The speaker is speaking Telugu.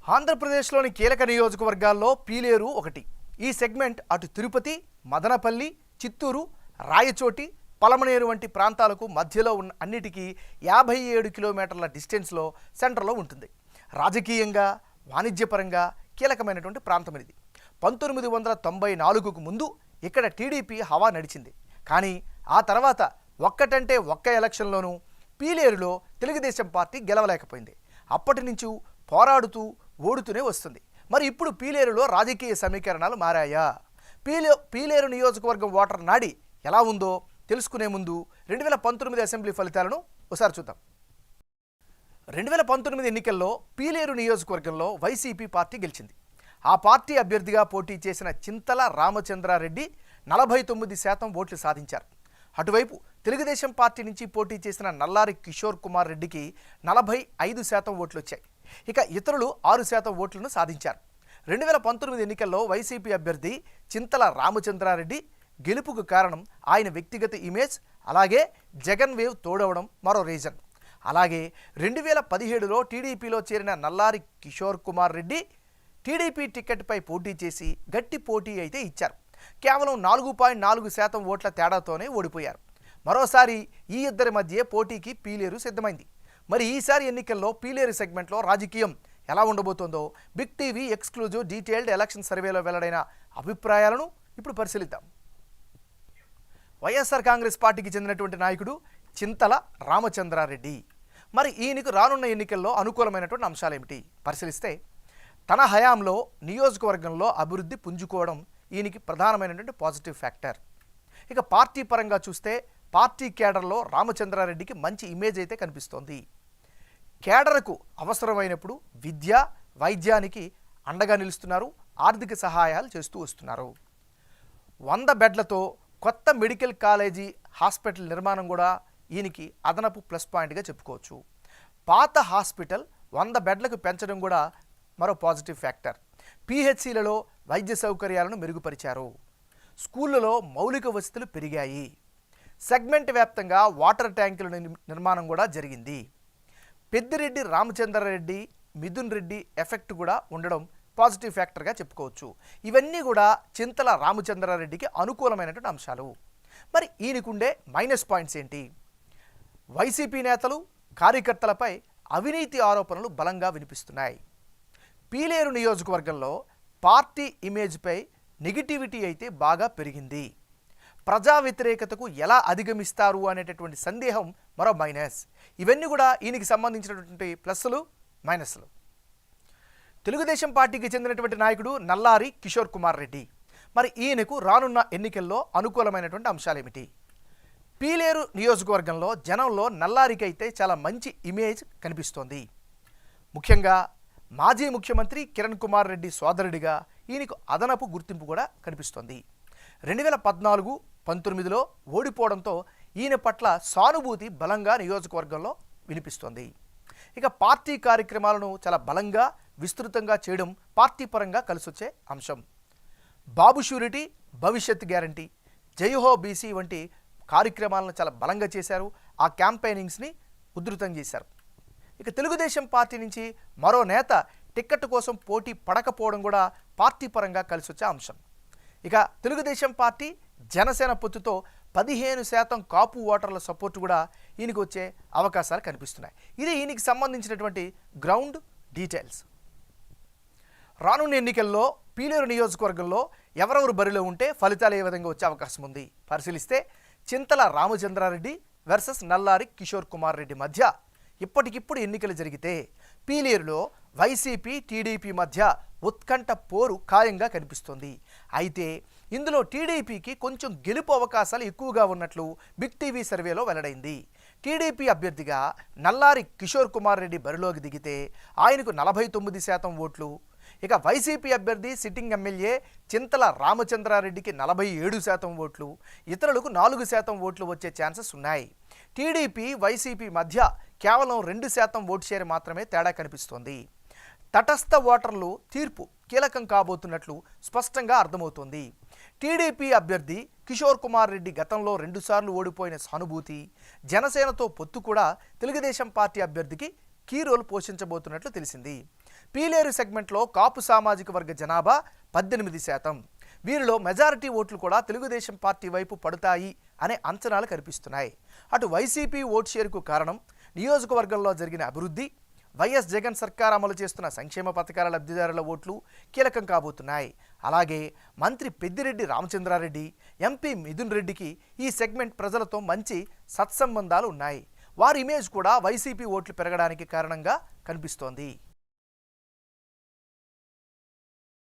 ఆంధ్రప్రదేశ్లోని కీలక నియోజకవర్గాల్లో పీలేరు ఒకటి. ఈ సెగ్మెంట్ అటు తిరుపతి, మదనపల్లి, చిత్తూరు, రాయచోటి, పలమనేరు వంటి ప్రాంతాలకు మధ్యలో ఉన్న అన్నిటికీ 57 కిలోమీటర్ల డిస్టెన్స్లో సెంటర్లో ఉంటుంది. రాజకీయంగా, వాణిజ్యపరంగా కీలకమైనటువంటి ప్రాంతం ఇది. 1994కు ముందు ఇక్కడ టీడీపీ హవా నడిచింది. కానీ ఆ తర్వాత ఒక్కటంటే ఒక్క ఎలక్షన్లోనూ పీలేరులో తెలుగుదేశం పార్టీ గెలవలేకపోయింది. అప్పటి నుంచి పోరాడుతూ ఓడుతూనే వస్తుంది. మరి ఇప్పుడు పీలేరులో రాజకీయ సమీకరణాలు మారాయా? పీలేరు నియోజకవర్గం ఓటర్ నాడి ఎలా ఉందో తెలుసుకునే ముందు 2019 అసెంబ్లీ ఫలితాలను ఒకసారి చూద్దాం. 2019 ఎన్నికల్లో పీలేరు నియోజకవర్గంలో వైసీపీ పార్టీ గెలిచింది. ఆ పార్టీ అభ్యర్థిగా పోటీ చేసిన చింతల రామచంద్రారెడ్డి 49% ఓట్లు సాధించారు. అటువైపు తెలుగుదేశం పార్టీ నుంచి పోటీ చేసిన నల్లారి కిషోర్ కుమార్ రెడ్డికి 45% ఓట్లు వచ్చాయి. ఇక ఇతరులు 6% ఓట్లను సాధించారు. 2019 ఎన్నికల్లో వైసీపీ అభ్యర్థి చింతల రామచంద్రారెడ్డి గెలుపుకు కారణం ఆయన వ్యక్తిగత ఇమేజ్, అలాగే జగన్ వేవ్ తోడవడం మరో రీజన్. అలాగే 2017లో టీడీపీలో చేరిన నల్లారి కిషోర్ కుమార్ రెడ్డి టీడీపీ టికెట్పై పోటీ చేసి గట్టి పోటీ అయితే ఇచ్చారు. కేవలం 4.4% ఓట్ల తేడాతోనే ఓడిపోయారు. మరోసారి ఈ ఇద్దరి మధ్య పోటీకి పీలేరు సిద్ధమైంది. మరి ఈసారి ఎన్నికల్లో పీలేరు సెగ్మెంట్లో రాజకీయం ఎలా ఉండబోతోందో big TV exclusive detailed election సర్వేలో వెల్లడైన అభిప్రాయాలను ఇప్పుడు పరిశీలిద్దాం. వైఎస్ఆర్ కాంగ్రెస్ పార్టీకి చెందినటువంటి నాయకుడు చింతల రామచంద్రారెడ్డి. మరి ఈయనకు రానున్న ఎన్నికల్లో అనుకూలమైనటువంటి అంశాలు ఏమిటి పరిశీలిస్తే, తన హయాంలో నియోజకవర్గంలో అభివృద్ధి పుంజుకోవడం ఈయనకి ప్రధానమైనటువంటి పాజిటివ్ ఫ్యాక్టర్. ఇక పార్టీ పరంగా చూస్తే పార్టీ కేడర్లో రామచంద్రారెడ్డికి మంచి ఇమేజ్ అయితే కనిపిస్తోంది. కేడర్కు అవసరమైనప్పుడు విద్య, వైద్యానికి అండగా నిలుస్తున్నారు, ఆర్థిక సహాయాలు చేస్తూ వస్తున్నారు. 100 బెడ్లతో కొత్త మెడికల్ కాలేజీ, హాస్పిటల్ నిర్మాణం కూడా ఈయనకి అదనపు ప్లస్ పాయింట్గా చెప్పుకోవచ్చు. పాత హాస్పిటల్ 100 బెడ్లకు పెంచడం కూడా మరో పాజిటివ్ ఫ్యాక్టర్. పిహెచ్సిలలో వైద్య సౌకర్యాలను మెరుగుపరిచారు. స్కూళ్ళలో మౌలిక వసతులు పెరిగాయి. సెగ్మెంట్ వ్యాప్తంగా వాటర్ ట్యాంకుల నిర్మాణం కూడా జరిగింది. పెద్దిరెడ్డి రామచంద్రారెడ్డి, మిథున్ రెడ్డి ఎఫెక్ట్ కూడా ఉండడం పాజిటివ్ ఫ్యాక్టర్గా చెప్పుకోవచ్చు. ఇవన్నీ కూడా చింతల రామచంద్రారెడ్డికి అనుకూలమైనటువంటి అంశాలు. మరి ఈయనకుండే మైనస్ పాయింట్స్ ఏంటి? వైసీపీ నేతలు, కార్యకర్తలపై అవినీతి ఆరోపణలు బలంగా వినిపిస్తున్నాయి. పీలేరు నియోజకవర్గంలో పార్టీ ఇమేజ్పై నెగిటివిటీ అయితే బాగా పెరిగింది. ప్రజా వ్యతిరేకతకు ఎలా అధిగమిస్తారు అనేటటువంటి సందేహం మరో మైనస్. ఇవన్నీ కూడా ఈయనకి సంబంధించినటువంటి ప్లస్లు, మైనస్లు. తెలుగుదేశం పార్టీకి చెందినటువంటి నాయకుడు నల్లారి కిషోర్ కుమార్ రెడ్డి. మరి ఈయనకు రానున్న ఎన్నికల్లో అనుకూలమైనటువంటి అంశాలు ఏమిటి? పీలేరు నియోజకవర్గంలో జనంలో నల్లారికి అయితే చాలా మంచి ఇమేజ్ కనిపిస్తోంది. ముఖ్యంగా మాజీ ముఖ్యమంత్రి కిరణ్ కుమార్ రెడ్డి సోదరుడిగా ఈయనకు అదనపు గుర్తింపు కూడా కనిపిస్తోంది. 2014-19లో ఓడిపోవడంతో ఈయన పట్ల సానుభూతి బలంగా నియోజకవర్గంలో వినిపిస్తోంది. ఇక పార్టీ కార్యక్రమాలను చాలా బలంగా, విస్తృతంగా చేయడం పార్టీ పరంగా కలిసొచ్చే అంశం. బాబు షూరిటీ, భవిష్యత్ గ్యారంటీ, జైహో బీసీ వంటి కార్యక్రమాలను చాలా బలంగా చేశారు. ఆ క్యాంపెయినింగ్స్ని ఉధృతం చేశారు. ఇక తెలుగుదేశం పార్టీ నుంచి మరో నేత టిక్కెట్ కోసం పోటీ పడకపోవడం కూడా పార్టీ పరంగా కలిసొచ్చే అంశం. ఇక తెలుగుదేశం పార్టీ, జనసేన పొత్తుతో 15% కాపు ఓటర్ల సపోర్టు కూడా ఈయనకు వచ్చే అవకాశాలు కనిపిస్తున్నాయి. ఇది ఈయనకి సంబంధించినటువంటి గ్రౌండ్ డీటెయిల్స్. రానున్న ఎన్నికల్లో పీలేరు నియోజకవర్గంలో ఎవరెవరు బరిలో ఉంటే ఫలితాలు ఏ విధంగా వచ్చే అవకాశం ఉంది పరిశీలిస్తే, చింతల రామచంద్రారెడ్డి వర్సెస్ నల్లారి కిషోర్ కుమార్ రెడ్డి మధ్య ఇప్పటికిప్పుడు ఎన్నికలు జరిగితే పీలేరులో వైసీపీ, టీడీపీ మధ్య ఉత్కంఠ పోరు ఖాయంగా కనిపిస్తోంది. అయితే ఇందులో టీడీపీకి కొంచెం గెలుపు అవకాశాలు ఎక్కువగా ఉన్నట్లు బిగ్ టీవీ సర్వేలో వెల్లడైంది. టీడీపీ అభ్యర్థిగా నల్లారి కిషోర్ కుమార్ రెడ్డి బరిలోకి దిగితే ఆయనకు 49% ఓట్లు. ఇక వైసీపీ అభ్యర్థి సిట్టింగ్ ఎమ్మెల్యే చింతల రామచంద్రారెడ్డికి 47% ఓట్లు, ఇతరులకు 4% ఓట్లు వచ్చే ఛాన్సెస్ ఉన్నాయి. టీడీపీ, వైసీపీ మధ్య కేవలం 2% ఓటు షేర్ మాత్రమే తేడా కనిపిస్తోంది. తటస్థ ఓటర్లు తీర్పు కీలకం కాబోతున్నట్లు స్పష్టంగా అర్థమవుతోంది. టీడీపీ అభ్యర్థి కిషోర్ కుమార్ రెడ్డి గతంలో 2 సార్లు ఓడిపోయిన సానుభూతి, జనసేనతో పొత్తు కూడా తెలుగుదేశం పార్టీ అభ్యర్థికి కీ రోల్ పోషించబోతున్నట్లు తెలిసింది. పీలేరు సెగ్మెంట్లో కాపు సామాజిక వర్గ జనాభా 18%. వీరిలో మెజారిటీ ఓట్లు కూడా తెలుగుదేశం పార్టీ వైపు పడతాయి అనే అంచనాలు కనిపిస్తున్నాయి. అటు వైసీపీ ఓట్ షేర్కు కారణం నియోజకవర్గంలో జరిగిన అభివృద్ధి, వైఎస్ జగన్ సర్కార్ అమలు చేస్తున్న సంక్షేమ పథకాల లబ్ధిదారుల ఓట్లు కీలకం కాబోతున్నాయి. అలాగే మంత్రి పెద్దిరెడ్డి రామచంద్రారెడ్డి, ఎంపీ మిథున్ రెడ్డికి ఈ సెగ్మెంట్ ప్రజలతో మంచి సత్సంబంధాలు ఉన్నాయి. వారి ఇమేజ్ కూడా వైసీపీ ఓట్లు పెరగడానికి కారణంగా కనిపిస్తోంది.